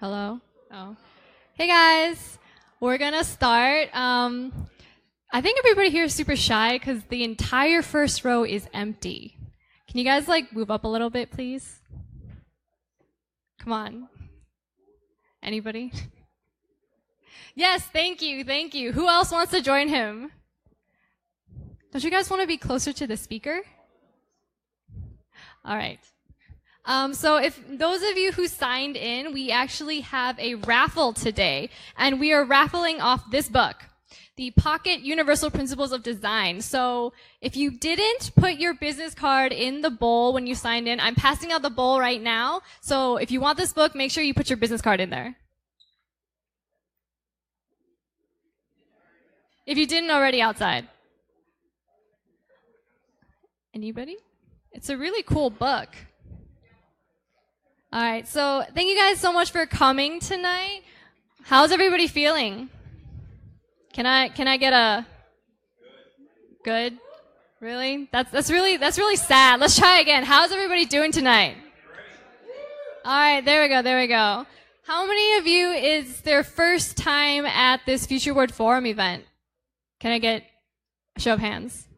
Hello? Oh. Hey guys, we're gonna start. I think everybody here is super shy because the entire first row is empty. Can you guys move up a little bit, please? Come on. Anybody? Yes, thank you, thank you. Who else wants to join him? Don't you guys want to be closer to the speaker? All right. So if those of you who signed in, we actually have a raffle today, and we are raffling off this book, The Pocket Universal Principles of Design. So if you didn't put your business card in the bowl when you signed in, I'm passing out the bowl right now. So if you want this book, make sure you put your business card in there. If you didn't already, outside. Anybody? It's a really cool book. All right, so thank you guys so much for coming tonight. How's everybody feeling? Can I get a good? Really? That's really sad. Let's try again. How's everybody doing tonight? All right, there we go. How many of you is their first time at this FutureWard Forum event? Can I get a show of hands?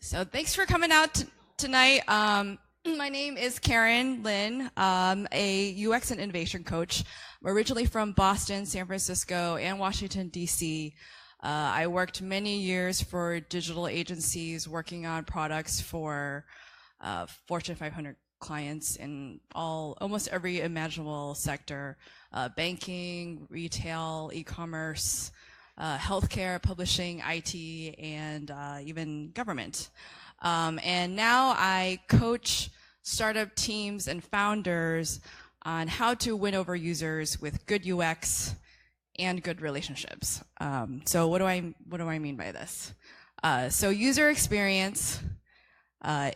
So thanks for coming out tonight. My name is Karen Lin. I'm a UX and innovation coach. I'm originally from Boston, San Francisco, and Washington, D.C. I worked many years for digital agencies working on products for Fortune 500 clients in almost every imaginable sector, banking, retail, e-commerce, healthcare, publishing, IT, and even government. And now I coach startup teams and founders on how to win over users with good UX and good relationships. So what do I mean by this? So user experience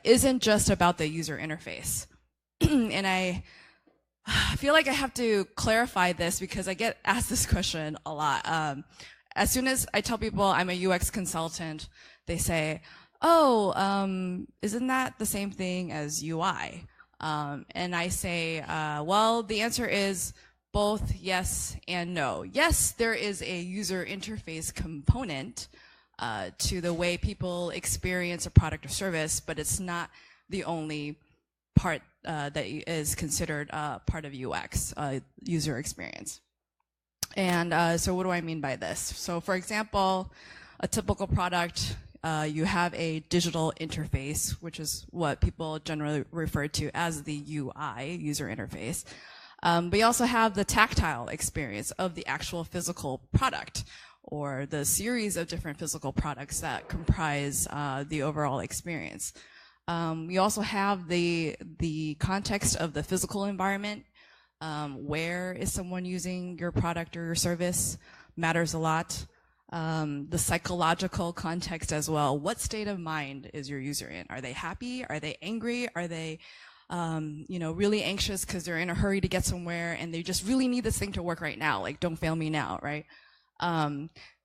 isn't just about the user interface. And I feel like I have to clarify this because I get asked this question a lot. As soon as I tell people I'm a UX consultant, they say, oh, isn't that the same thing as UI? And I say, well, the answer is both yes and no. Yes, there is a user interface component to the way people experience a product or service, but it's not the only part that is considered part of UX, user experience. And so what do I mean by this? So for example, a typical product, you have a digital interface, which is what people generally refer to as the UI, user interface. But you also have the tactile experience of the actual physical product, or the series of different physical products that comprise the overall experience. You also have the context of the physical environment. Where is someone using your product or your service matters a lot. The psychological context as well. What state of mind is your user in? Are they happy? Are they angry? Are they really anxious because they're in a hurry to get somewhere and they just really need this thing to work right now? Like, don't fail me now, right?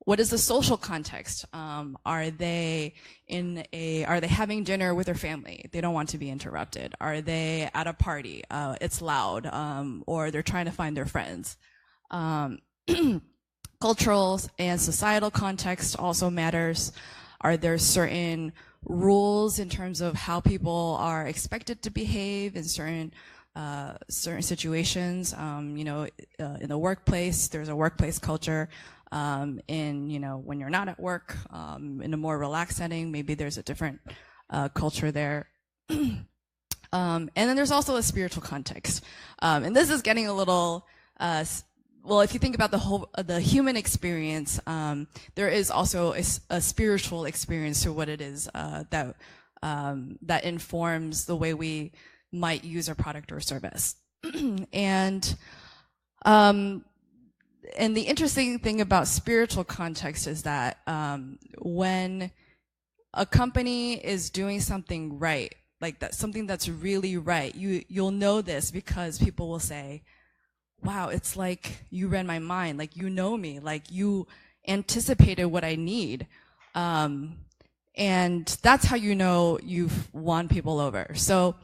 what is the social context? Are they having dinner with their family? They don't want to be interrupted. Are they at a party? It's loud, or they're trying to find their friends. Cultural and societal context also matters. Are there certain rules in terms of how people are expected to behave in certain situations? In the workplace, there's a workplace culture. When you're not at work, in a more relaxed setting, maybe there's a different culture there. And then there's also a spiritual context. And this is getting a little, well, if you think about the human experience, there is also a spiritual experience to what it is that informs the way we might use a product or service. And the interesting thing about spiritual context is that when a company is doing something right, like that, something that's really right, you'll know this because people will say, wow, it's like you read my mind, like you know me, like you anticipated what I need. And that's how you know you've won people over. So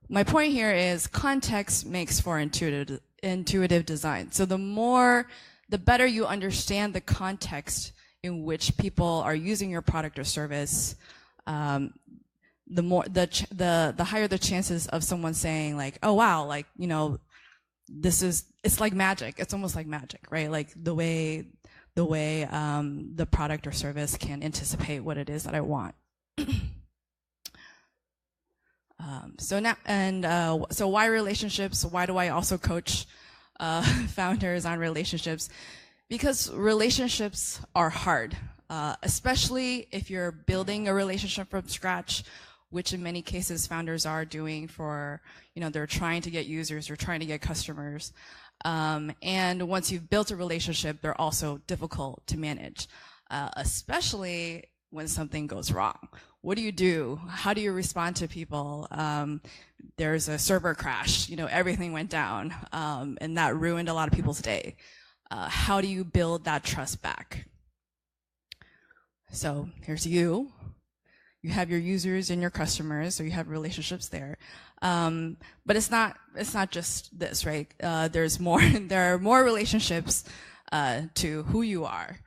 my point here is context makes for intuitive design. So the better you understand the context in which people are using your product or service, the higher the chances of someone saying like, oh wow, like, it's like magic. It's almost like magic, right? Like the way the product or service can anticipate what it is that I want. So why relationships? Why do I also coach founders on relationships? Because relationships are hard, especially if you're building a relationship from scratch, which in many cases founders are doing for, they're trying to get users, they're trying to get customers. And once you've built a relationship, they're also difficult to manage, especially when something goes wrong. What do you do? How do you respond to people? There's a server crash, everything went down, and that ruined a lot of people's day. How do you build that trust back? So here's you. You have your users and your customers, so you have relationships there. But it's not just this, right? There's more. There are more relationships to who you are.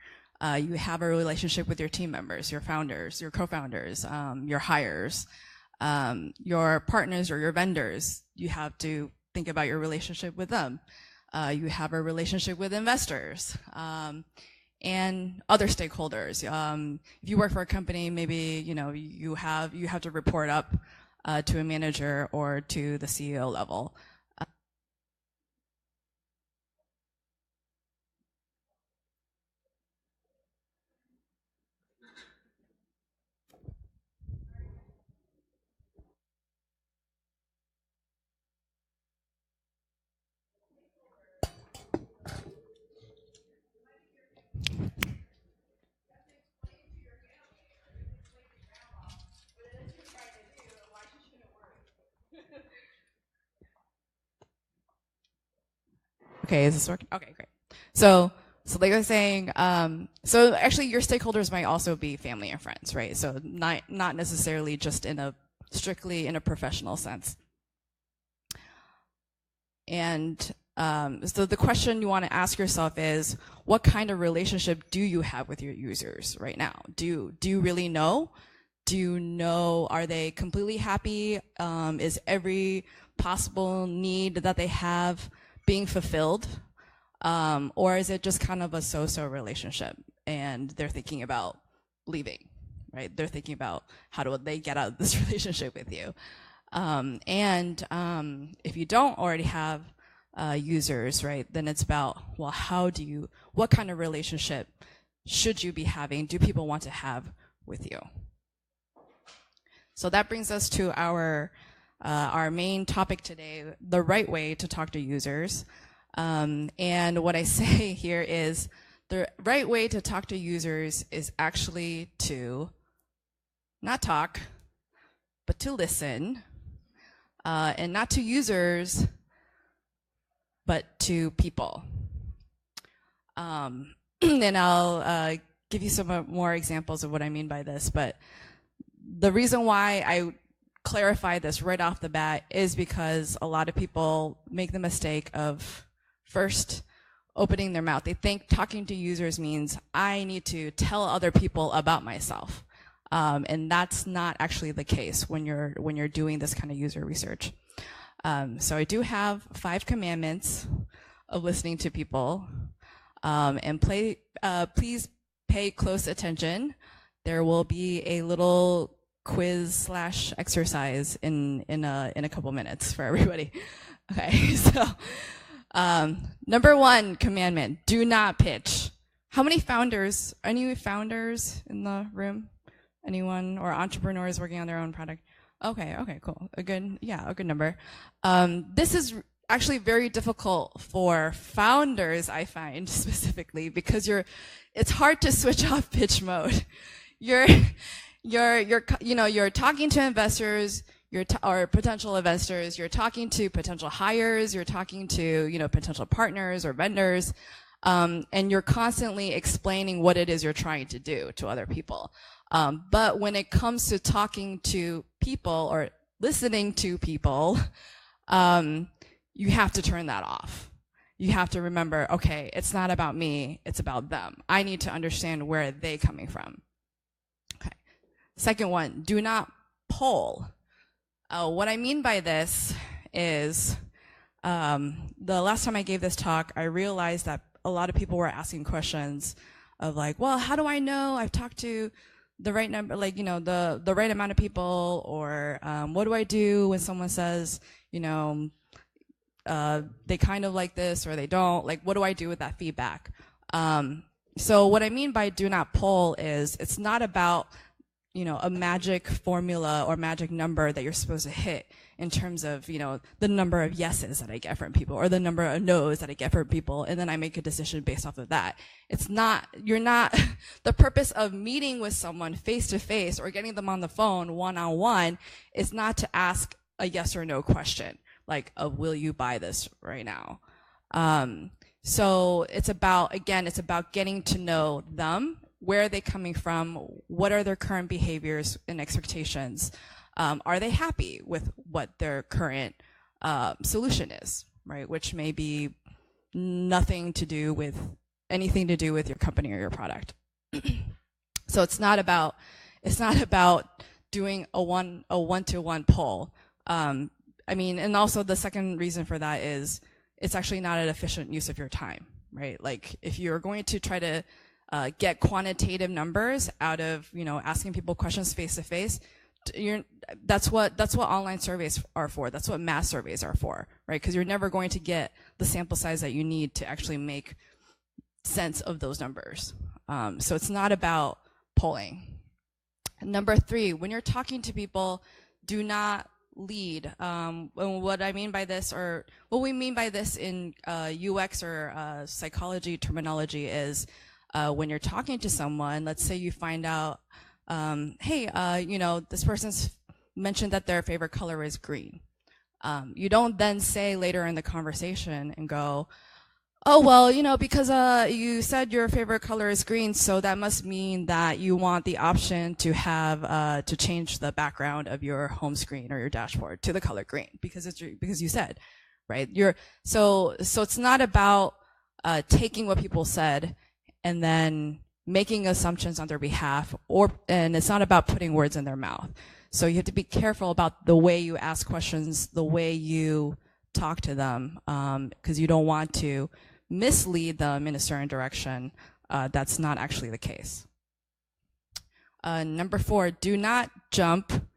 You have a relationship with your team members, your founders, your co-founders, your hires, your partners or your vendors. You have to think about your relationship with them. You have a relationship with investors and other stakeholders. If you work for a company, maybe you have to report up to a manager or to the CEO level. Okay, is this working? Okay, great. So like I was saying, so actually your stakeholders might also be family and friends, right? So not necessarily just strictly in a professional sense. And so the question you want to ask yourself is, what kind of relationship do you have with your users right now? Do you really know? Do you know, are they completely happy? Is every possible need that they have being fulfilled? Or is it just kind of a so-so relationship and they're thinking about leaving, right? They're thinking about how do they get out of this relationship with you? If you don't already have users, right, then it's about, well, what kind of relationship should you be having? Do people want to have with you? So that brings us to our main topic today, the right way to talk to users. And what I say here is the right way to talk to users is actually to not talk, but to listen, and not to users, but to people. And I'll give you some more examples of what I mean by this, but the reason why I clarify this right off the bat is because a lot of people make the mistake of first opening their mouth. They think talking to users means I need to tell other people about myself. And that's not actually the case when you're doing this kind of user research. So I do have 5 commandments of listening to people. And please pay close attention. There will be a little quiz / exercise in a couple minutes for everybody. Okay, so number 1 commandment: do not pitch. How many founders? Any founders in the room? Anyone, or entrepreneurs working on their own product? Okay, cool. A good number. This is actually very difficult for founders, I find, specifically, because it's hard to switch off pitch mode. You're talking to investors, or potential investors, you're talking to potential hires, you're talking to, potential partners or vendors, and you're constantly explaining what it is you're trying to do to other people. But when it comes to talking to people or listening to people, you have to turn that off. You have to remember, okay, it's not about me, it's about them. I need to understand where they're coming from. Okay. Second one, do not poll. What I mean by this is, the last time I gave this talk, I realized that a lot of people were asking questions of like, well, how do I know I've talked to the right number, the right amount of people, or what do I do when someone says, they kind of like this or they don't, like, what do I do with that feedback? So what I mean by do not poll is, it's not about, a magic formula or magic number that you're supposed to hit in terms of, the number of yeses that I get from people or the number of no's that I get from people, and then I make a decision based off of that. The purpose of meeting with someone face to face or getting them on the phone one-on-one is not to ask a yes or no question, like, will you buy this right now? So it's about getting to know them. Where are they coming from? What are their current behaviors and expectations? Are they happy with what their current solution is, right? Which may be anything to do with your company or your product. So it's not about doing a one-to-one poll. And also the second reason for that is it's actually not an efficient use of your time, right? Like, if you're going to try to get quantitative numbers out of, asking people questions face to face, that's what online surveys are for. That's what mass surveys are for, right? Because you're never going to get the sample size that you need to actually make sense of those numbers. So it's not about polling. Number 3, when you're talking to people, do not lead. And what I mean by this, or what we mean by this in UX or psychology terminology is, when you're talking to someone, let's say you find out, hey, this person's mentioned that their favorite color is green. You don't then say later in the conversation and go, oh, well, because you said your favorite color is green, so that must mean that you want the option to have to change the background of your home screen or your dashboard to the color green because you said, right? So it's not about taking what people said and then making assumptions on their behalf, and it's not about putting words in their mouth. So you have to be careful about the way you ask questions, the way you talk to them, because you don't want to mislead them in a certain direction. That's not actually the case. Number 4, do not jump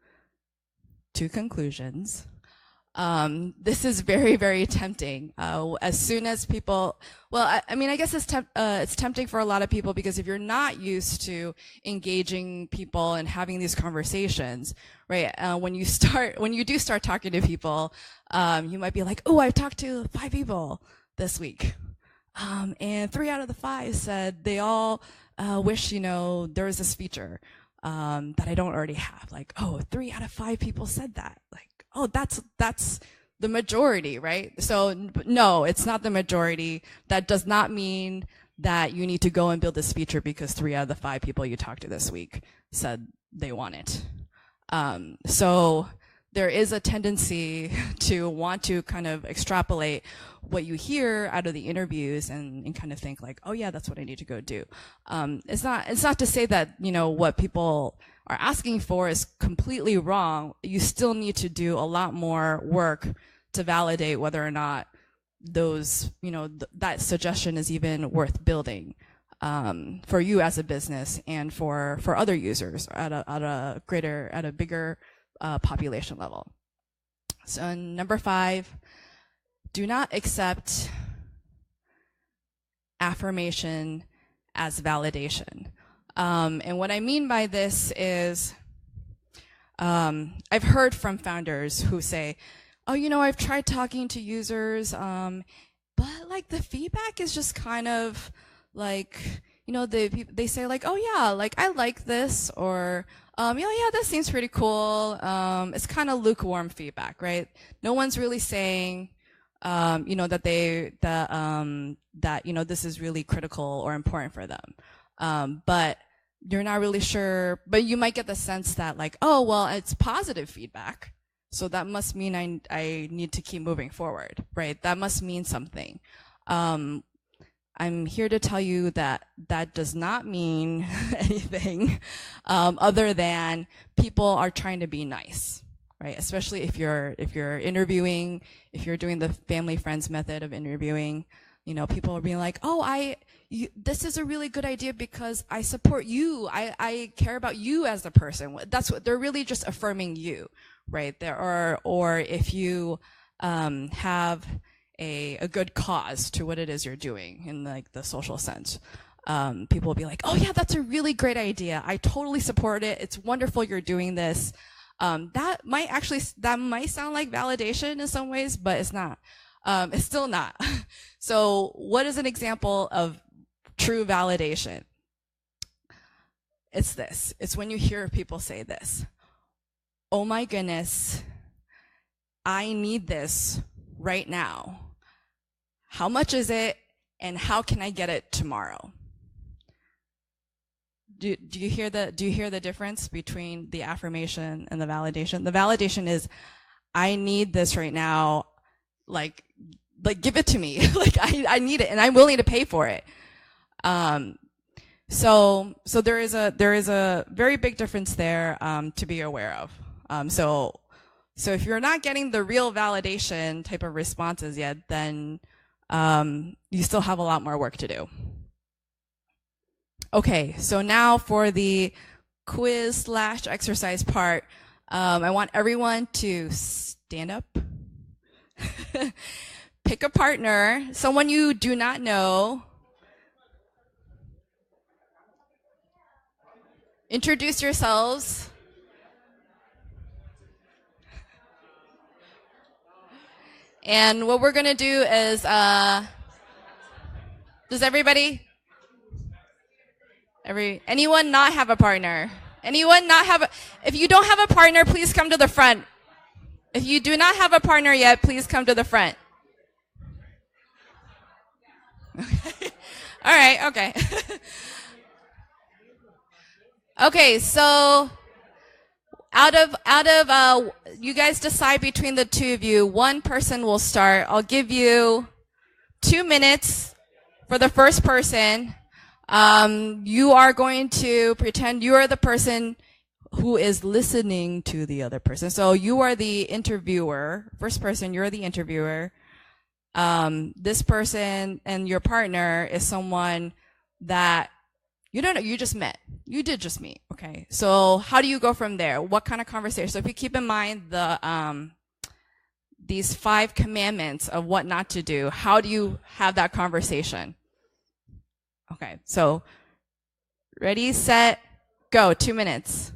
to conclusions. This is very, very tempting. As soon as people, I guess it's tempting for a lot of people because if you're not used to engaging people and having these conversations, right? When you do start talking to people, you might be like, oh, I've talked to 5 people this week. And 3 out of the 5 said they all wish, there was this feature that I don't already have. Like, oh, 3 out of 5 people said that. Like, oh, that's the majority, right? So no, it's not the majority. That does not mean that you need to go and build this feature because 3 out of the 5 people you talked to this week said they want it. So there is a tendency to want to kind of extrapolate what you hear out of the interviews and kind of think like, oh yeah, that's what I need to go do. It's not to say that, you know, what people are asking for is completely wrong. You still need to do a lot more work to validate whether or not those, you know, that suggestion is even worth building for you as a business and for other users at a bigger population level. So number 5, do not accept affirmation as validation. And what I mean by this is, I've heard from founders who say, oh, you know, I've tried talking to users, but like the feedback is just kind of like, you know, they say like, oh yeah, like I like this, or yeah, this seems pretty cool. It's kind of lukewarm feedback, right? No one's really saying, you know, that that you know, this is really critical or important for them. But you're not really sure, but you might get the sense that like, oh, well, it's positive feedback, so that must mean I need to keep moving forward, right? That must mean something. I'm here to tell you that that does not mean anything other than people are trying to be nice, right? Especially if you're interviewing, if you're doing the family friends method of interviewing, you know, people are being like, oh, this is a really good idea because I support you. I care about you as a person. That's what they're really just affirming you, right? Or if you have a good cause to what it is you're doing in like the social sense. People will be like, oh yeah, that's a really great idea. I totally support it. It's wonderful you're doing this. That might sound like validation in some ways, but it's not. It's still not. So what is an example of true validation? It's this. It's when you hear people say this. Oh my goodness, I need this right now. How much is it, and how can I get it tomorrow? Do you hear the difference between the affirmation and the validation? The validation is, I need this right now, like give it to me. Like I need it and I'm willing to pay for it. So there is a very big difference there to be aware of. So if you're not getting the real validation type of responses yet, then you still have a lot more work to do. Okay, so now for the quiz/exercise part, I want everyone to stand up. Pick a partner, someone you do not know. Introduce yourselves. And what we're going to do is, does anyone not have a partner? If you don't have a partner, please come to the front. If you do not have a partner yet, please come to the front. All right, okay. Okay, so out of you guys decide between the two of you. One person will start. I'll give you 2 minutes for the first person. You are going to pretend you are the person who is listening to the other person. So you are the interviewer. First person, you're the interviewer. This person and your partner is someone that you don't know, you just met. You did just meet, okay? So how do you go from there? What kind of conversation? So if you keep in mind these 5 commandments of what not to do, how do you have that conversation? Okay, so ready, set, go. 2 minutes.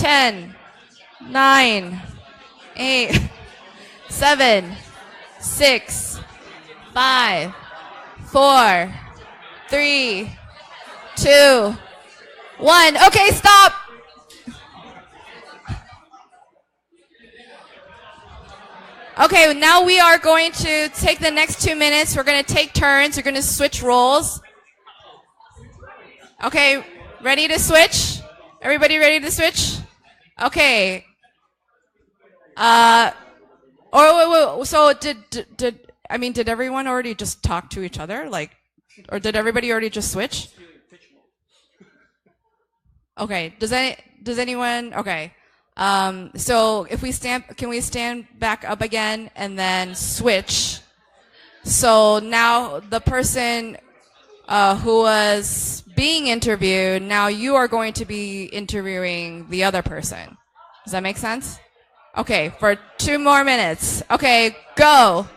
10, 9, 8, 7, 6, 5, 4, 3, 2, 1. Okay, stop. Okay, now we are going to take the next 2 minutes. We're going to take turns. We're going to switch roles. Okay, ready to switch? Everybody ready to switch? Okay. Wait. So did everyone already just talk to each other? Like, or did everybody already just switch? Okay. Does anyone? Okay. So if we can we stand back up again and then switch? So now the person who was being interviewed, now you are going to be interviewing the other person. Does that make sense? Okay, for 2 more minutes. Okay, go.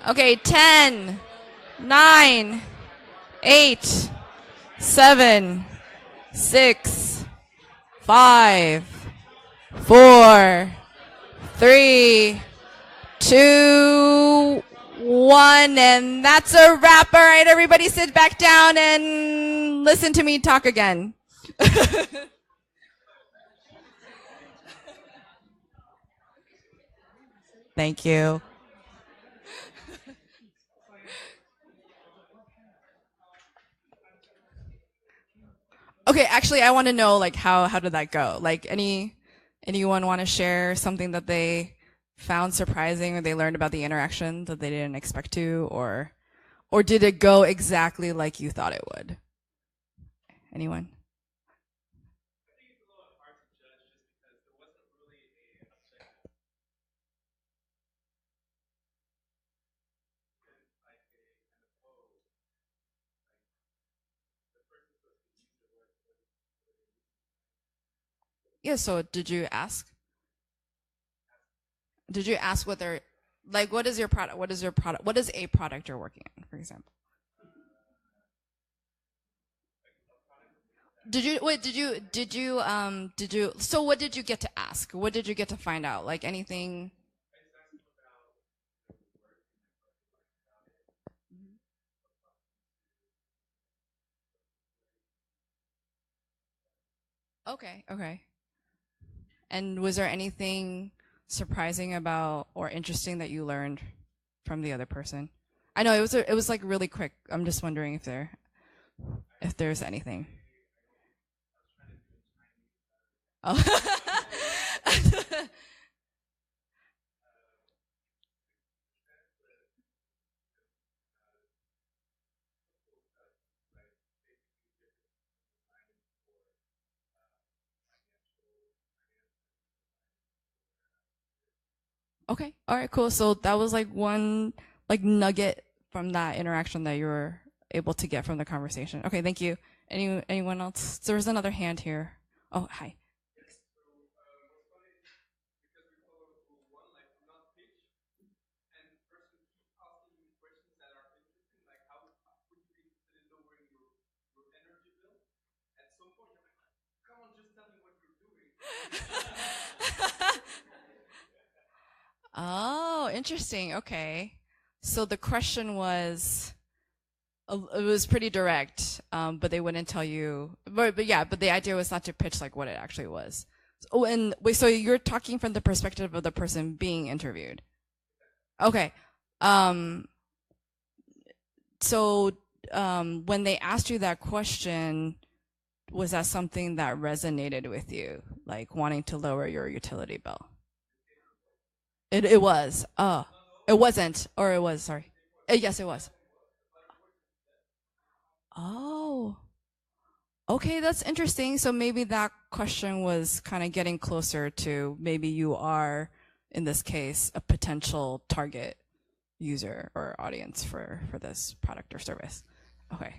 Okay, 10, 9, 8, 7, 6, 5, 4, 3, 2, 1, and that's a wrap. All right, everybody sit back down and listen to me talk again. Thank you. Okay, actually, I want to know, like, how did that go? Like, anyone want to share something that they found surprising or they learned about the interaction that they didn't expect to, or did it go exactly like you thought it would? Anyone? Yeah, so did you ask? Did you ask what they're like? What is your product? What is your product? What is a product you're working on, for example? Did you wait? Did you? So what did you get to ask? What did you get to find out? Like anything? Okay, okay. And was there anything surprising about or interesting that you learned from the other person? I know it was like really quick. I'm just wondering if there's anything. Oh. Okay. All right, cool. So that was like one like nugget from that interaction that you were able to get from the conversation. Okay, thank you. Anyone else? There was another hand here. Oh, hi. Oh, interesting. Okay. So the question was, it was pretty direct, but they wouldn't tell you. But yeah, but the idea was not to pitch like what it actually was. Oh, and wait, so you're talking from the perspective of the person being interviewed. Okay. Um, so when they asked you that question, was that something that resonated with you, like wanting to lower your utility bill? It was. It wasn't, or it was. Sorry. Yes, it was. Oh, okay, that's interesting. So maybe that question was kind of getting closer to maybe you are, in this case, a potential target user or audience for this product or service. Okay.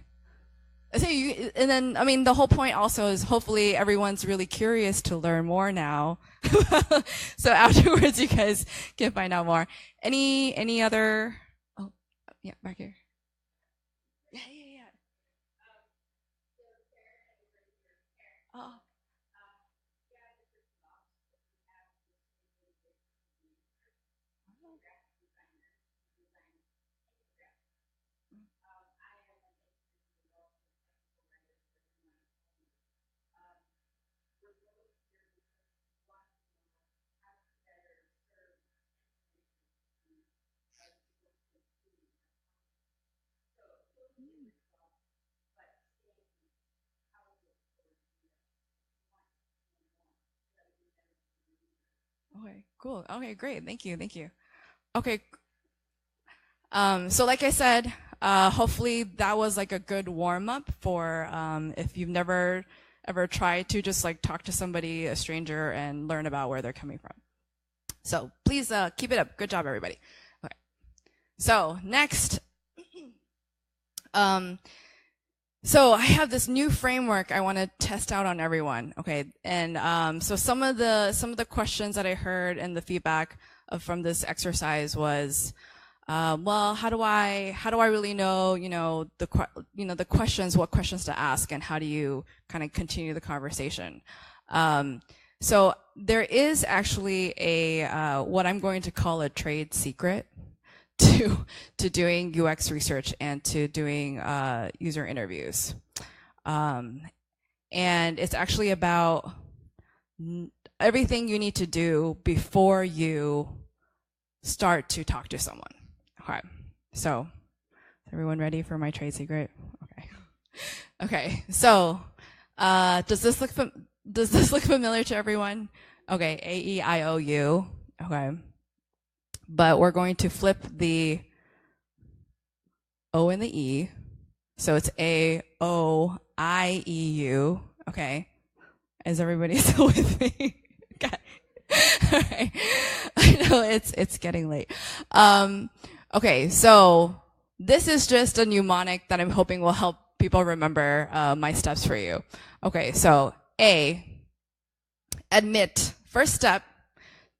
So and then, I mean, the whole point also is hopefully everyone's really curious to learn more now. So afterwards, you guys can find out more. Any other? Oh, yeah, back here. Yeah, yeah, yeah. Oh, okay, cool. Okay, great. Thank you. Thank you. Okay. So like I said, hopefully that was like a good warm up for if you've never ever tried to just like talk to somebody, a stranger, and learn about where they're coming from. So please keep it up. Good job, everybody. Okay. So next, um, so I have this new framework I want to test out on everyone. Okay, and so some of the questions that I heard and the feedback from this exercise was, well, how do I really know, the questions, what questions to ask, and how do you kind of continue the conversation? So there is actually a what I'm going to call a trade secret to doing UX research and to doing user interviews. And it's actually about everything you need to do before you start to talk to someone. Okay, so is everyone ready for my trade secret? Okay. Okay, so does this look familiar to everyone? Okay, AEIOU. Okay. But we're going to flip the O and the E. So it's AOIEU. Okay. Is everybody still with me? Okay. All right. I know it's getting late. Okay, so this is just a mnemonic that I'm hoping will help people remember my steps for you. Okay, so A, admit. First step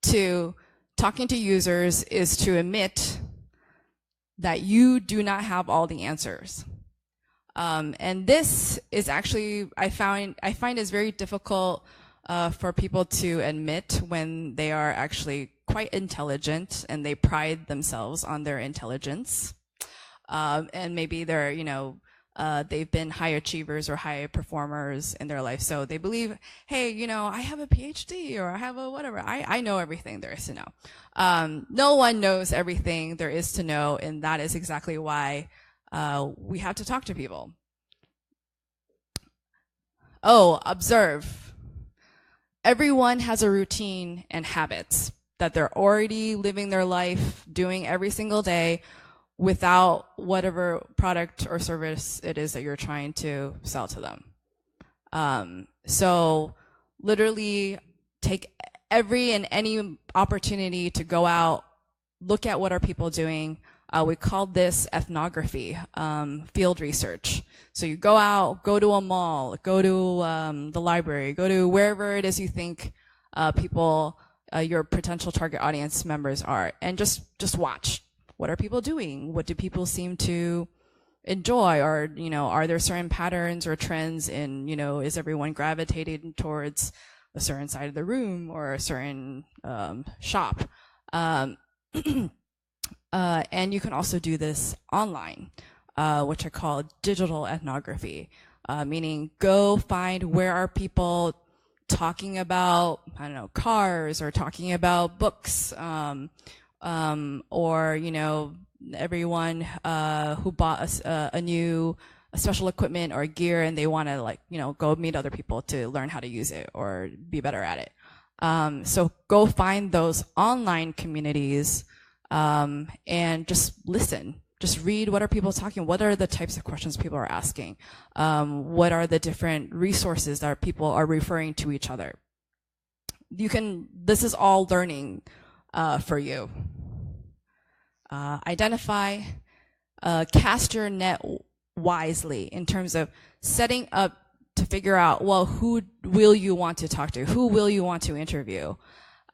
to talking to users is to admit that you do not have all the answers. And this is actually, I find is very difficult for people to admit when they are actually quite intelligent and they pride themselves on their intelligence. And maybe they're, they've been high achievers or high performers in their life. So they believe, hey, I have a PhD or I have a whatever. I know everything there is to know. No one knows everything there is to know. And that is exactly why we have to talk to people. Oh, observe. Everyone has a routine and habits that they're already living their life, doing every single day without whatever product or service it is that you're trying to sell to them. So literally take every and any opportunity to go out, look at what are people doing. We call this ethnography, field research. So you go out, go to a mall, go to the library, go to wherever it is you think people, your potential target audience members are, and just watch. What are people doing? What do people seem to enjoy? Or, are there certain patterns or trends in, is everyone gravitating towards a certain side of the room or a certain shop? And you can also do this online, which I call digital ethnography, meaning go find where are people talking about, cars or talking about books, or, everyone who bought a new special equipment or gear and they want to go meet other people to learn how to use it or be better at it. So go find those online communities and just listen. Just read what are people talking, what are the types of questions people are asking, what are the different resources that people are referring to each other. This is all learning for you. Identify, cast your net wisely in terms of setting up to figure out, well, who will you want to talk to? Who will you want to interview?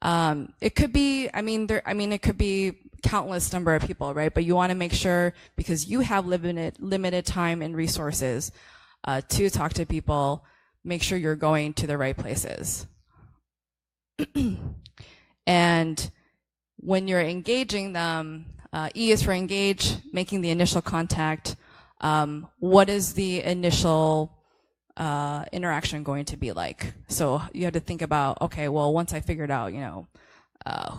It could be, it could be countless number of people, right? But you want to make sure, because you have limited time and resources to talk to people, make sure you're going to the right places. And when you're engaging them, E is for engage, making the initial contact. What is the initial interaction going to be like? So you have to think about, okay, well, once I figured out,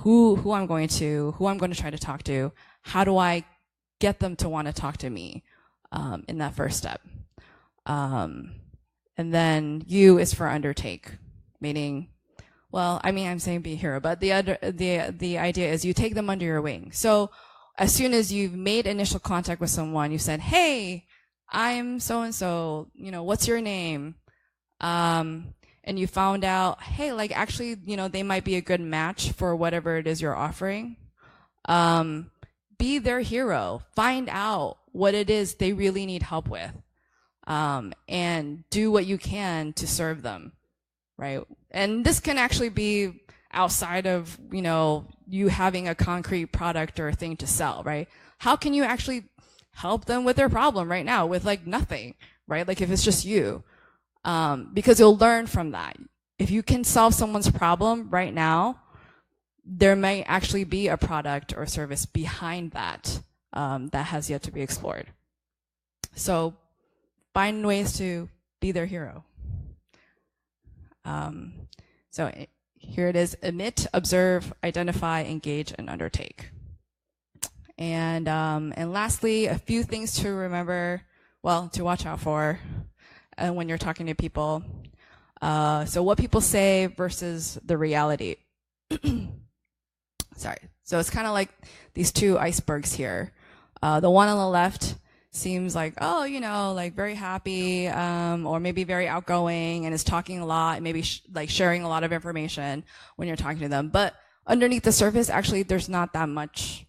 who I'm going to try to talk to, how do I get them to want to talk to me in that first step? And then U is for undertake, meaning, well, I'm saying be a hero, but the idea is you take them under your wing. So as soon as you've made initial contact with someone, you said, hey, I'm so-and-so, what's your name? And you found out, hey, actually, they might be a good match for whatever it is you're offering. Be their hero. Find out what it is they really need help with. And do what you can to serve them, right? And this can actually be outside of, you having a concrete product or a thing to sell, right? How can you actually help them with their problem right now with nothing, right? If it's just you, because you'll learn from that. If you can solve someone's problem right now, there may actually be a product or service behind that that has yet to be explored. So find ways to be their hero. So here it is: admit, observe, identify, engage, and undertake. And lastly, a few things to remember, to watch out for when you're talking to people. So what people say versus the reality. Sorry. So it's kind of like these two icebergs here. The one on the left seems very happy, or maybe very outgoing and is talking a lot, and maybe sharing a lot of information when you're talking to them. But underneath the surface, actually, there's not that much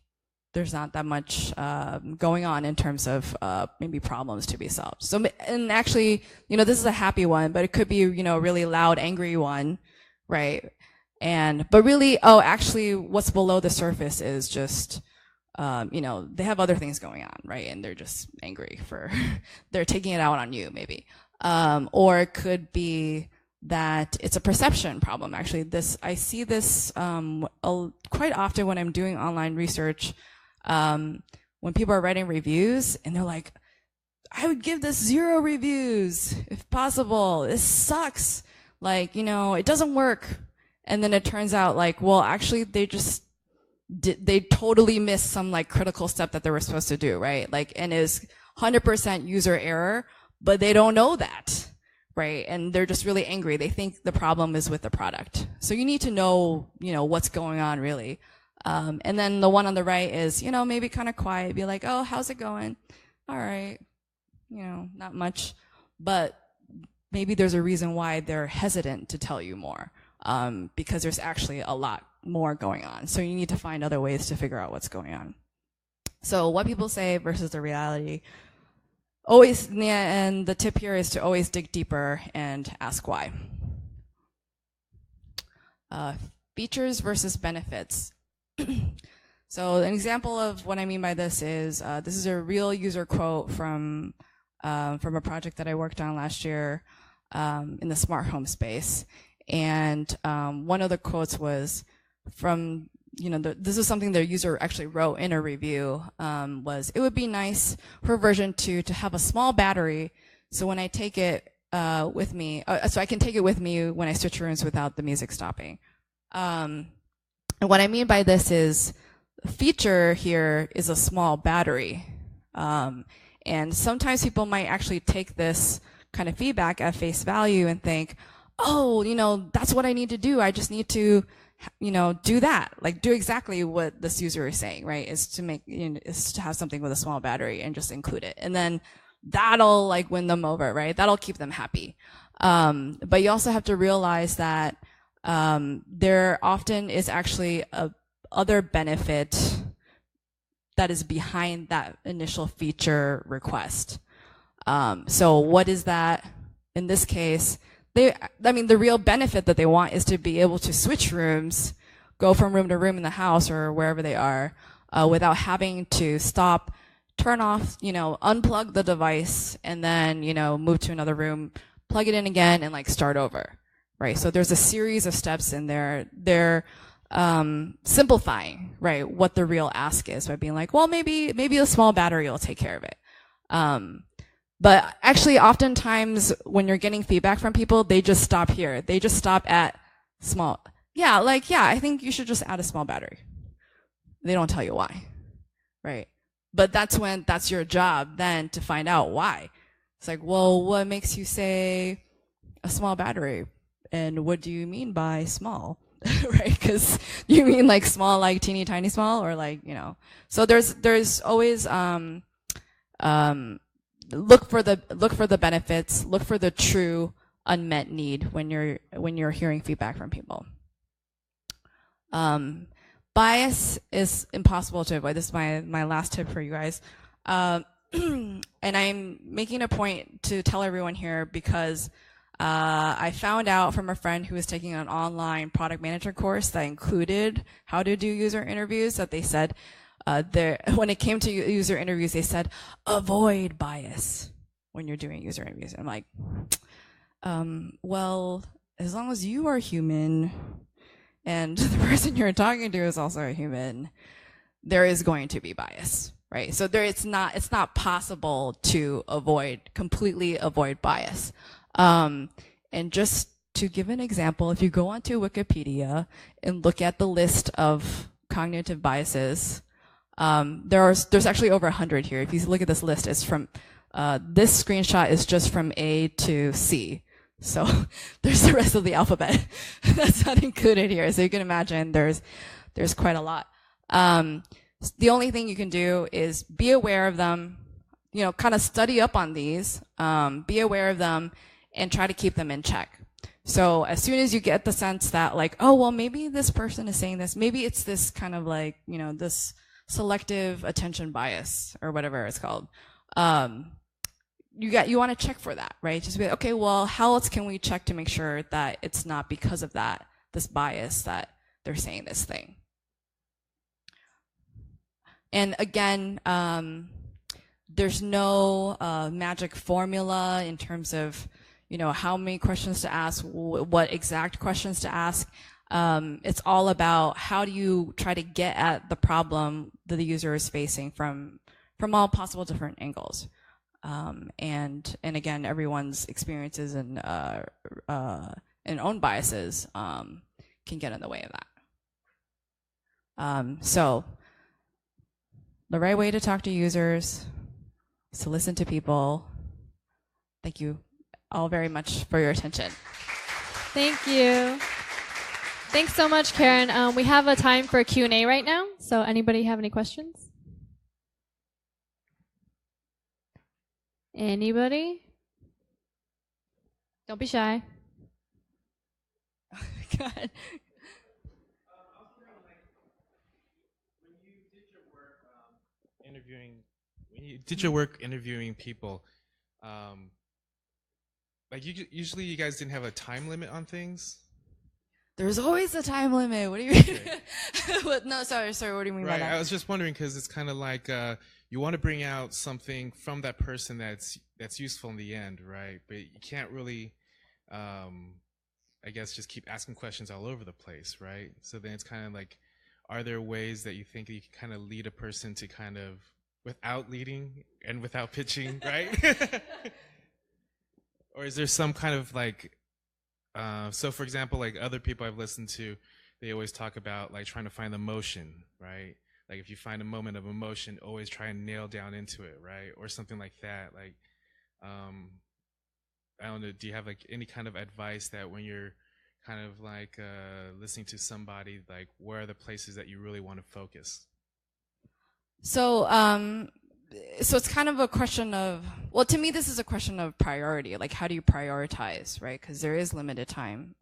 going on in terms of maybe problems to be solved. So, and actually, this is a happy one, but it could be, a really loud, angry one, right? But really, oh, actually, what's below the surface is just, they have other things going on, right? And they're just angry they're taking it out on you, maybe. Or it could be that it's a perception problem. Actually, I see this quite often when I'm doing online research, when people are writing reviews and they're like, I would give this 0 reviews if possible. This sucks. Like, it doesn't work. And then it turns out like, well, actually they totally missed some like critical step that they were supposed to do, right? Like, and is 100% user error, but they don't know that, right? And they're just really angry. They think the problem is with the product. So you need to know, what's going on really. And then the one on the right is, maybe kind of quiet, be like, oh, how's it going? All right. Not much, but maybe there's a reason why they're hesitant to tell you more, because there's actually a lot more going on. So you need to find other ways to figure out what's going on. So what people say versus the reality. Always, and the tip here is to always dig deeper and ask why. Features versus benefits. So an example of what I mean by this is a real user quote from a project that I worked on last year in the smart home space. And one of the quotes was from, this is something the user actually wrote in a review, was, it would be nice for version 2 to have a small battery so when I take it with me, so I can take it with me when I switch rooms without the music stopping. And what I mean by this is, feature here is a small battery. And sometimes people might actually take this kind of feedback at face value and think, oh, that's what I need to do. I just need to, do that. Like, do exactly what this user is saying, right? Is to have something with a small battery and just include it. And then that'll like win them over, right? That'll keep them happy. But you also have to realize that there often is actually a other benefit that is behind that initial feature request. So what is that? In this case, the real benefit that they want is to be able to switch rooms, go from room to room in the house or wherever they are, without having to stop, turn off, unplug the device, and then, move to another room, plug it in again, and like start over, right? So there's a series of steps in there. They're simplifying, right, what the real ask is by being like, well, maybe a small battery will take care of it. But actually, oftentimes when you're getting feedback from people, they just stop here. They just stop at small. Yeah, I think you should just add a small battery. They don't tell you why, right? But that's your job then to find out why. It's like, well, what makes you say a small battery? And what do you mean by small? Right? Because you mean like small, like teeny tiny small, or like, so there's always look for the benefits, look for the true unmet need when you're hearing feedback from people. Bias is impossible to avoid. This is my last tip for you guys. And I'm making a point to tell everyone here because I found out from a friend who was taking an online product management course that included how to do user interviews that they said when it came to user interviews, they said, avoid bias when you're doing user interviews. I'm like, well, as long as you are human and the person you're talking to is also a human, there is going to be bias, right? So it's not possible to completely avoid bias. And just to give an example, if you go onto Wikipedia and look at the list of cognitive biases, there's actually over 100 here. If you look at this list, it's from this screenshot is just from A to C. So there's the rest of the alphabet that's not included here. So you can imagine there's quite a lot. The only thing you can do is be aware of them, kind of study up on these, be aware of them, and try to keep them in check. So as soon as you get the sense that like, oh, well, maybe this person is saying this, maybe it's this kind of like, this selective attention bias or whatever it's called. You want to check for that, right? Just be like, okay, well, how else can we check to make sure that it's not because of that this bias that they're saying this thing. And again, there's no magic formula in terms of, how many questions to ask, what exact questions to ask. It's all about how do you try to get at the problem that the user is facing from all possible different angles. And again, everyone's experiences and own biases can get in the way of that. So the right way to talk to users is to listen to people. Thank you all very much for your attention. Thank you. Thanks so much, Karen. We have a time for a Q&A right now. So anybody have any questions? Anybody? Don't be shy. Go ahead. When you did your work interviewing people, like usually you guys didn't have a time limit on things? There's always a time limit. What do you mean? Okay. No, sorry. What do you mean by that? I was just wondering because it's kind of like you want to bring out something from that person that's useful in the end, right? But you can't really, I guess, just keep asking questions all over the place, right? So then it's kind of like, are there ways that you think you can kind of lead a person to kind of, without leading and without pitching, right? Or is there some kind of like, so for example, like other people I've listened to, they always talk about like trying to find the emotion, right? Like if you find a moment of emotion, always try and nail down into it, right? Or something like that. Like, I don't know, do you have like any kind of advice that when you're kind of like listening to somebody, like where are the places that you really want to focus? So it's kind of a question of, well, to me, this is a question of priority. Like, how do you prioritize, right? Because there is limited time.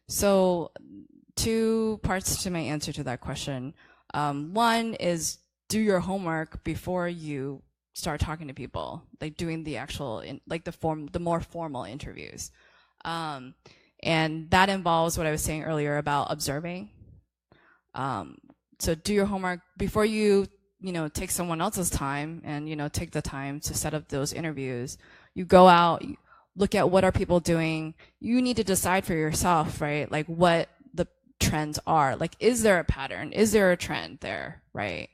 So two parts to my answer to that question. One is do your homework before you start talking to people, like doing the actual, the more formal interviews. And that involves what I was saying earlier about observing. So do your homework before you take someone else's time and, take the time to set up those interviews. You go out, you look at what are people doing. You need to decide for yourself, right? Like what the trends are. Like, is there a pattern? Is there a trend there, right?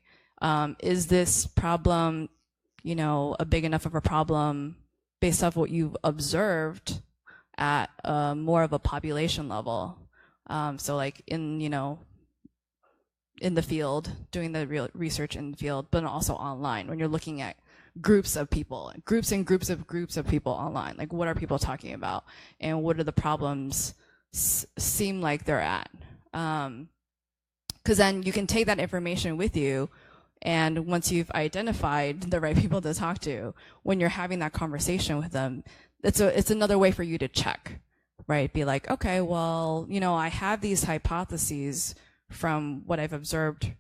Is this problem, a big enough of a problem based off what you've observed at more of a population level? So like in the field, doing the real research in the field, but also online when you're looking at groups of people, groups and groups of people online. Like, what are people talking about, and what are the problems seem like they're at? Because then you can take that information with you, and once you've identified the right people to talk to, when you're having that conversation with them, it's another way for you to check, right? Be like, okay, well, I have these hypotheses from what I've observed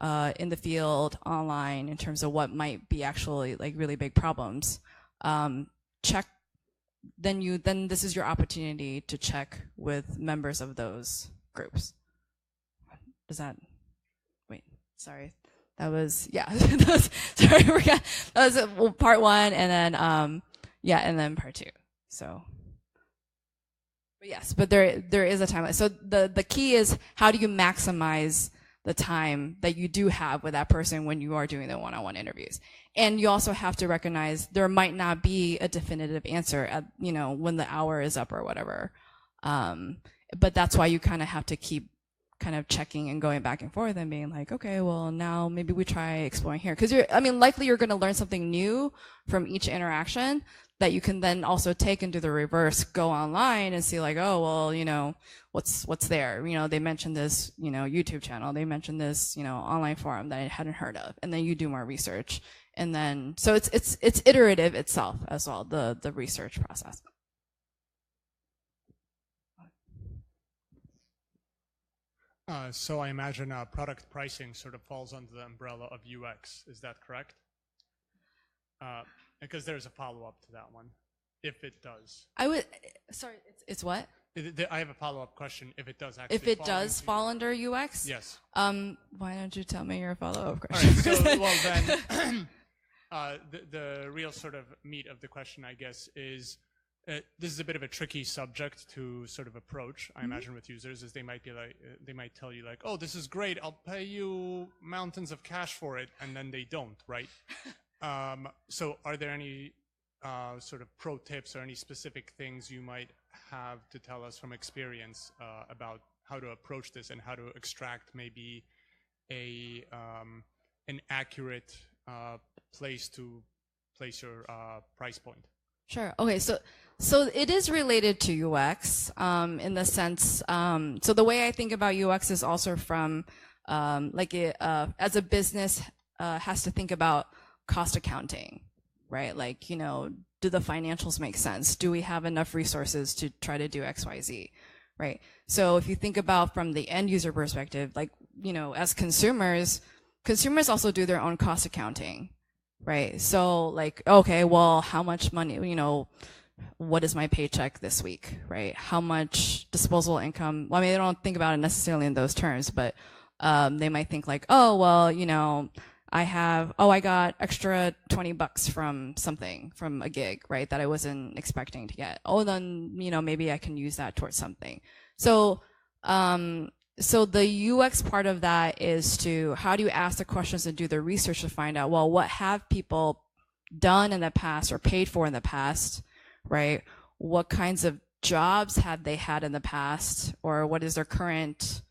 in the field, online, in terms of what might be actually like really big problems. Check. Then this is your opportunity to check with members of those groups. Does that? Wait, sorry. That was sorry. That was part one, and then and then part two. So. But yes, but there is a timeline. So the key is, how do you maximize the time that you do have with that person when you are doing the one-on-one interviews? And you also have to recognize there might not be a definitive answer at when the hour is up or whatever. But that's why you kind of have to keep kind of checking and going back and forth and being like, okay, well, now maybe we try exploring here, because likely you're going to learn something new from each interaction that you can then also take and do the reverse, go online and see like, oh, well, what's there? They mentioned this, YouTube channel. They mentioned this, online forum that I hadn't heard of. And then you do more research. And then, so it's iterative itself as well, the research process. So I imagine product pricing sort of falls under the umbrella of UX. Is that correct? Because there's a follow-up to that one, if it does. Sorry, it's what? I have a follow-up question. If it does actually, If it does fall under UX, yes. why don't you tell me your follow-up All question? right. So, well then, the real sort of meat of the question, I guess, is this is a bit of a tricky subject to sort of approach. I imagine with users, is they might be like, they might tell you like, oh, this is great, I'll pay you mountains of cash for it, and then they don't, right? So, are there any sort of pro tips or any specific things you might have to tell us from experience about how to approach this and how to extract maybe a an accurate place to place your price point? Sure. Okay. So it is related to UX in the sense. So the way I think about UX is also from as a business has to think about cost accounting, right? Like, do the financials make sense? Do we have enough resources to try to do X, Y, Z, right? So if you think about from the end user perspective, like, as consumers also do their own cost accounting, right? So like, okay, well, how much money, what is my paycheck this week, right? How much disposable income? Well, I mean, they don't think about it necessarily in those terms, but they might think like, oh, well, I got extra $20 from a gig, right? That I wasn't expecting to get. Oh, then, maybe I can use that towards something. So the UX part of that is to, how do you ask the questions and do the research to find out, well, what have people done in the past or paid for in the past, right? What kinds of jobs have they had in the past, or what is their current,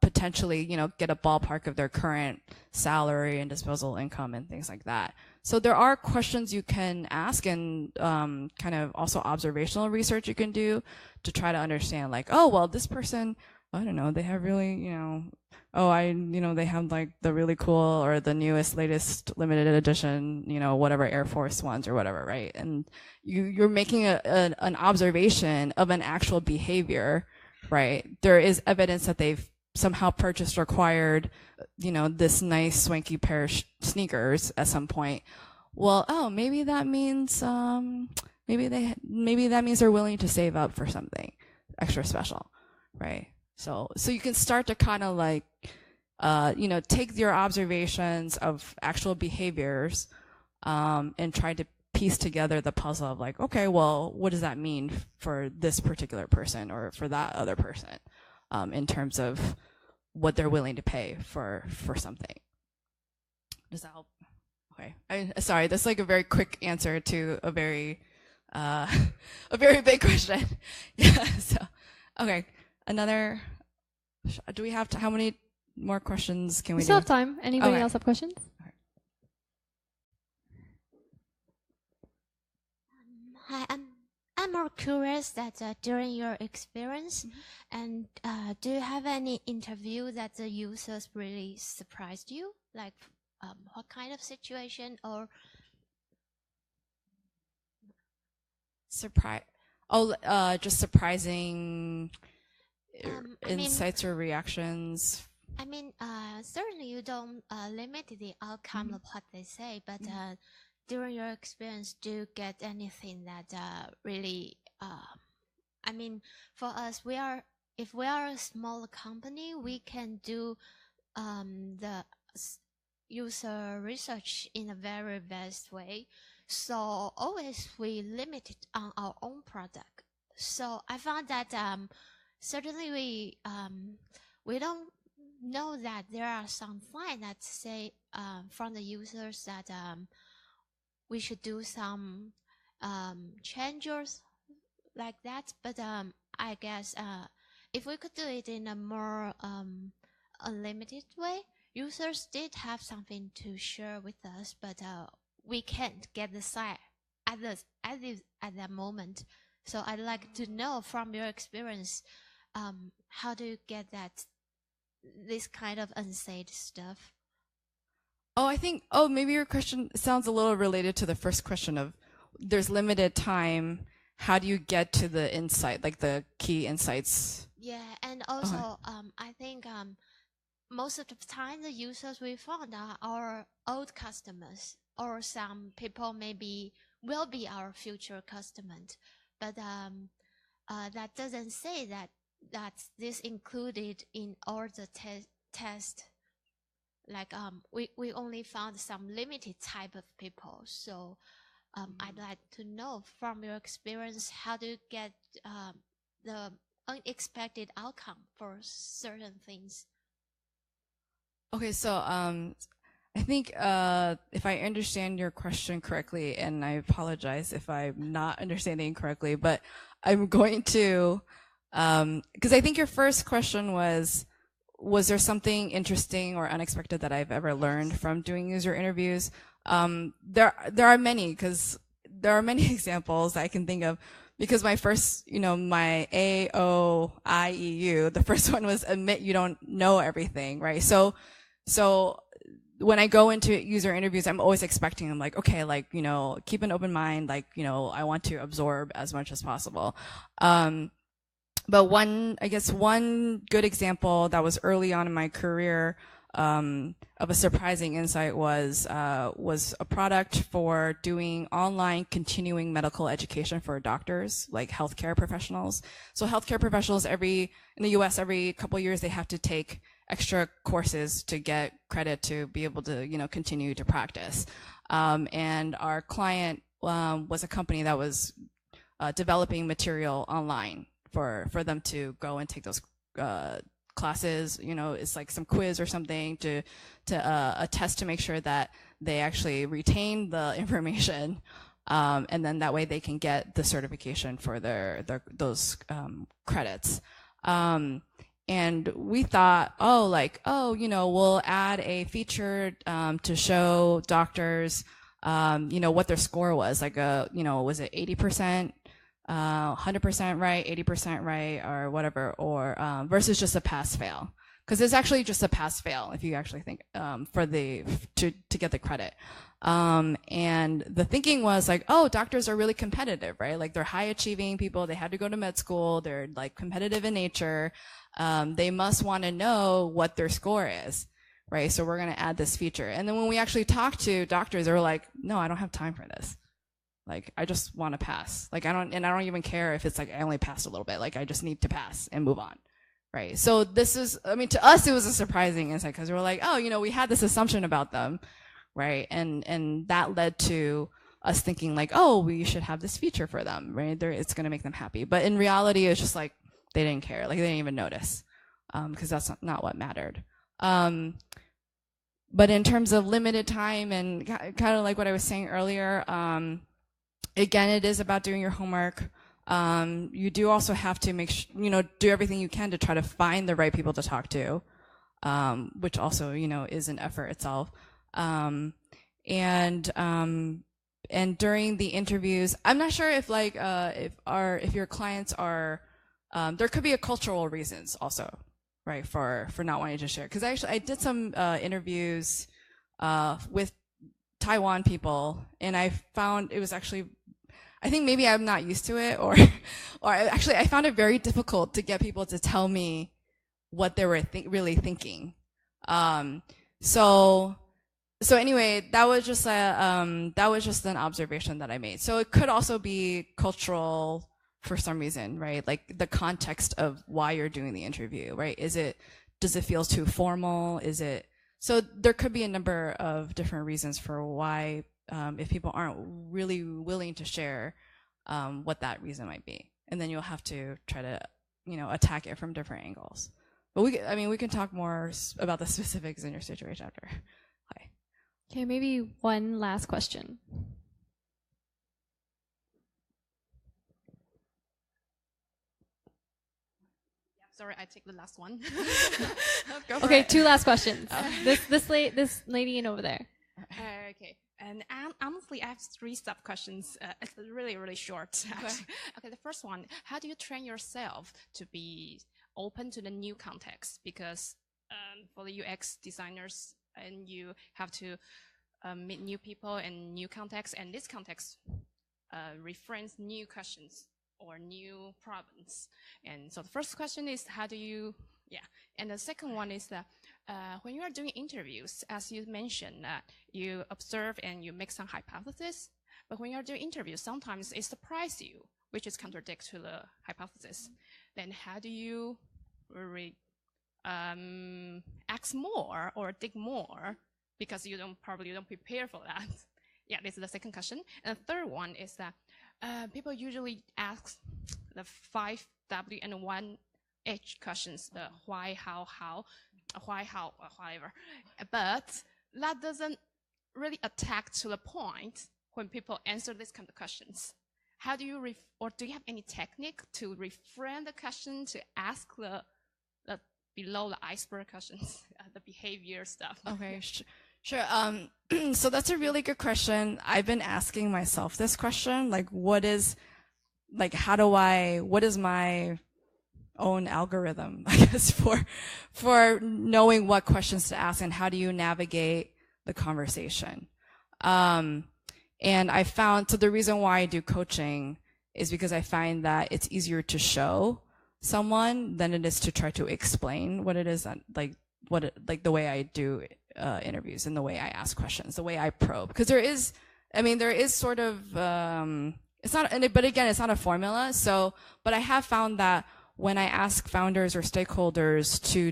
potentially, get a ballpark of their current salary and disposable income and things like that. So there are questions you can ask and kind of also observational research you can do to try to understand like, oh, well, this person, I don't know, they have really, they have like the really cool or the newest, latest limited edition, whatever Air Force ones or whatever, right? And you're making an observation of an actual behavior, right? There is evidence that they've somehow purchased or acquired, this nice swanky pair of sneakers at some point. Well, oh, maybe that means maybe that means they're willing to save up for something extra special, right? So you can start to kind of like, take your observations of actual behaviors and try to piece together the puzzle of like, okay, well, what does that mean for this particular person or for that other person in terms of what they're willing to pay for something. Does that help? Okay. Sorry, that's like a very quick answer to a very big question. Yeah. So, okay. Another. Do we have to? How many more questions can we do? Still have time. Anybody Okay. else have questions? Hi, I'm more curious that during your experience, and do you have any interview that the users really surprised you? Like, what kind of situation or just surprising insights or reactions. I mean, certainly you don't limit the outcome of what they say, but during your experience, do you get anything that really, I mean, for us, if we are a smaller company, we can do the user research in a very vast way. So always we limit it on our own product. So I found that certainly we don't know that there are some signs that say from the users that we should do some changes like that. But I guess if we could do it in a more unlimited way, users did have something to share with us, but we can't get the site at that moment. So I'd like to know from your experience, how do you get this kind of unsaid stuff? Maybe your question sounds a little related to the first question of there's limited time. How do you get to the insight, like the key insights? Yeah, and also I think most of the time the users we found are our old customers, or some people maybe will be our future customers. But that doesn't say that this included in all the test. Like we only found some limited type of people. So I'd like to know from your experience, how do you get the unexpected outcome for certain things? Okay, so I think if I understand your question correctly, and I apologize if I'm not understanding correctly, but I'm going to, because I think your first question was there something interesting or unexpected that I've ever learned from doing user interviews? There are many, because there are many examples I can think of. Because my first, my AOIEU, the first one was admit you don't know everything, right? So when I go into user interviews, I'm always expecting, I'm like, okay, like, keep an open mind, like, I want to absorb as much as possible. But one good example that was early on in my career, of a surprising insight was a product for doing online continuing medical education for doctors, like healthcare professionals. So healthcare professionals in the US, every couple of years, they have to take extra courses to get credit to be able to, continue to practice. And our client was a company that was developing material online for them to go and take those classes. It's like some quiz or something to a test to make sure that they actually retain the information, and then that way they can get the certification for those credits. And we thought, we'll add a feature to show doctors, what their score was, like was it 80%? 100% right, 80% right, or whatever, or versus just a pass-fail, because it's actually just a pass-fail if you actually think to get the credit. And the thinking was like, oh, doctors are really competitive, right? Like they're high-achieving people. They had to go to med school. They're like competitive in nature. They must want to know what their score is, right? So we're going to add this feature. And then when we actually talked to doctors, they were like, no, I don't have time for this. Like, I just want to pass. Like, I don't even care if it's like I only passed a little bit. Like, I just need to pass and move on, right? So to us, it was a surprising insight, because we were like, oh, we had this assumption about them, right? And that led to us thinking like, oh, we should have this feature for them, right? It's going to make them happy. But in reality, it's just like they didn't care. Like, they didn't even notice, because that's not what mattered. But in terms of limited time and kind of like what I was saying earlier, again, it is about doing your homework. You do also have to do everything you can to try to find the right people to talk to, which also, is an effort itself. And during the interviews, I'm not sure if if your clients are, there could be a cultural reasons also, right, for not wanting to share. Because I did some interviews with Taiwan people, and I found it was actually, I think maybe I'm not used to it, or actually I found it very difficult to get people to tell me what they were really thinking. So anyway, that was just an observation that I made. So it could also be cultural for some reason, right? Like the context of why you're doing the interview, right? Does it feel too formal? So there could be a number of different reasons for why, if people aren't really willing to share, what that reason might be. And then you'll have to try to, attack it from different angles. But we can talk more about the specifics in your situation after. Hi. Okay, maybe one last question. Sorry, I take the last one. Okay, two last questions. This lady in over there. Okay. And honestly, I have 3 sub questions. It's really, really short. Okay, the first one: how do you train yourself to be open to the new context? Because for the UX designers, and you have to meet new people and new contexts, and this context reference new questions or new problems. And so the first question is, how do you, and the second one is that when you are doing interviews, as you mentioned, that you observe and you make some hypothesis, but when you are doing interviews, sometimes it surprises you which is contradict to the hypothesis, then how do you ask more or dig more, because you probably don't prepare for that? Yeah, this is the second question. And the third one is that people usually ask the 5W and 1H questions, the why, how, whatever. But that doesn't really attack to the point when people answer these kind of questions. How do you, or do you have any technique to reframe the question to ask the below the iceberg questions, the behavior stuff? Okay, sure. So that's a really good question. I've been asking myself this question, like, what is my own algorithm, I guess, for knowing what questions to ask and how do you navigate the conversation? And I found, so the reason why I do coaching is because I find that it's easier to show someone than it is to try to explain what it is, the way I do interviews and the way I ask questions, the way I probe. Because there is sort of, it's not, but again, it's not a formula. So, but I have found that when I ask founders or stakeholders to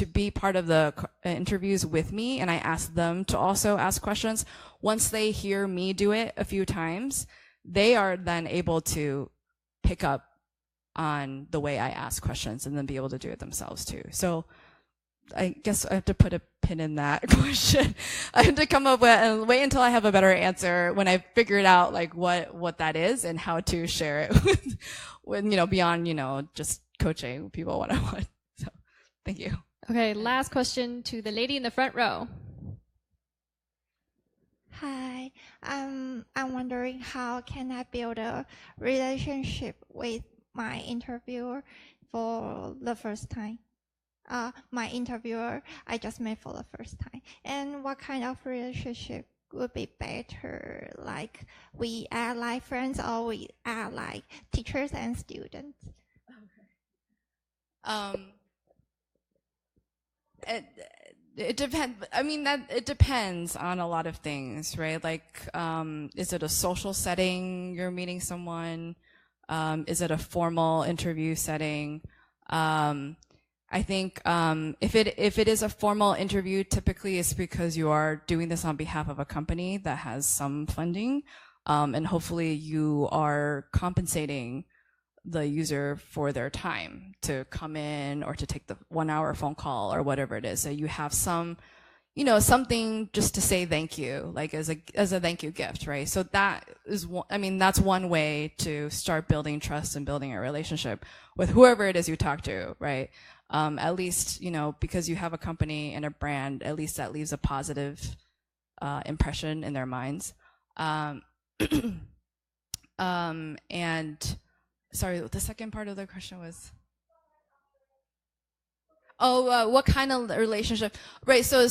be part of the interviews with me, and I ask them to also ask questions, once they hear me do it a few times, they are then able to pick up on the way I ask questions and then be able to do it themselves too. So I guess I have to put a pin in that question. I have to come up with and wait until I have a better answer when I figured out like what that is and how to share it with beyond, just coaching people one-on-one. So thank you. Okay, last question to the lady in the front row. Hi, I'm wondering how can I build a relationship with my interviewer for the first time? My interviewer I just met for the first time. And what kind of relationship would be better? Like we are like friends or we are like teachers and students? It depends. I mean, it depends on a lot of things, right? Like, is it a social setting you're meeting someone? Is it a formal interview setting? I think if it is a formal interview, typically it's because you are doing this on behalf of a company that has some funding, and hopefully you are compensating the user for their time to come in or to take the 1 hour phone call or whatever it is. So you have some, something just to say thank you, like as a thank you gift, right? So that is, that's one way to start building trust and building a relationship with whoever it is you talk to, right? At least, because you have a company and a brand, at least that leaves a positive impression in their minds. And sorry, the second part of the question was? What kind of relationship? Right. So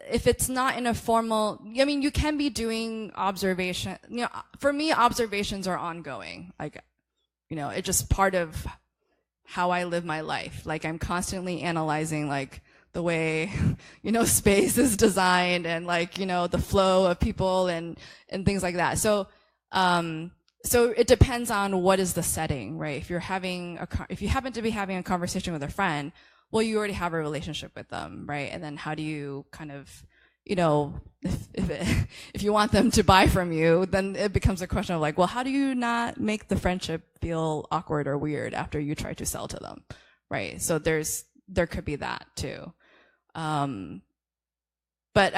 if it's not in a formal, you can be doing observation. For me, observations are ongoing. Like, it's just part of how I live my life. Like I'm constantly analyzing like the way, space is designed and like, the flow of people and things like that. So it depends on what is the setting, right? If you happen to be having a conversation with a friend, well, you already have a relationship with them, right? And then how do you kind of, if you want them to buy from you, then it becomes a question of like, well, how do you not make the friendship feel awkward or weird after you try to sell to them, right? So there could be that too. But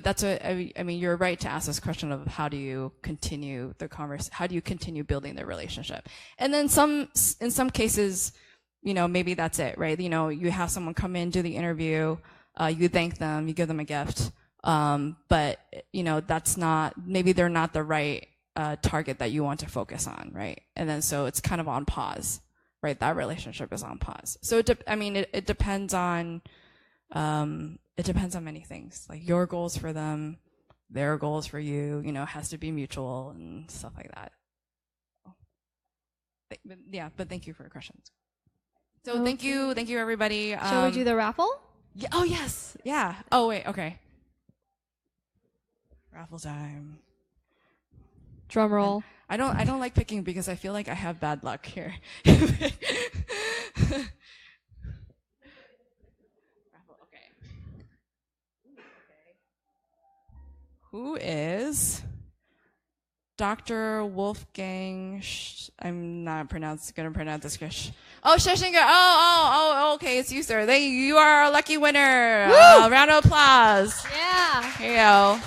that's you're right to ask this question of how do you continue how do you continue building the relationship? And then in some cases, maybe that's it, right? You have someone come in, do the interview, you thank them, you give them a gift. But maybe they're not the right, target that you want to focus on, right? And then, so it's kind of on pause, right? That relationship is on pause. So it depends on, it depends on many things, like your goals for them, their goals for you, has to be mutual and stuff like that. But thank you for your questions. So okay. Thank you everybody. Shall we do the raffle? Yeah, oh yes, yeah. Oh wait, okay. Raffle time. Drum roll. I don't like picking because I feel like I have bad luck here. Who is Dr. Wolfgang? I'm not gonna pronounce this. Oh, Schlesinger. Oh, okay, it's you, sir. You are a lucky winner. Round of applause. Yeah. Here you go.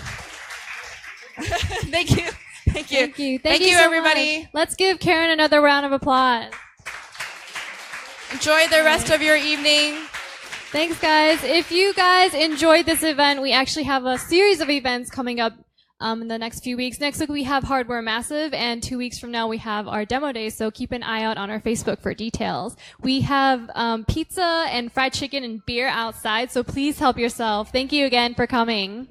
Thank you. Thank you. Thank you, so everybody. much. Let's give Karen another round of applause. Enjoy the rest of your evening. Thanks, guys. If you guys enjoyed this event, we actually have a series of events coming up in the next few weeks. Next week, we have Hardware Massive, and 2 weeks from now, we have our demo day, so keep an eye out on our Facebook for details. We have pizza and fried chicken and beer outside, so please help yourself. Thank you again for coming.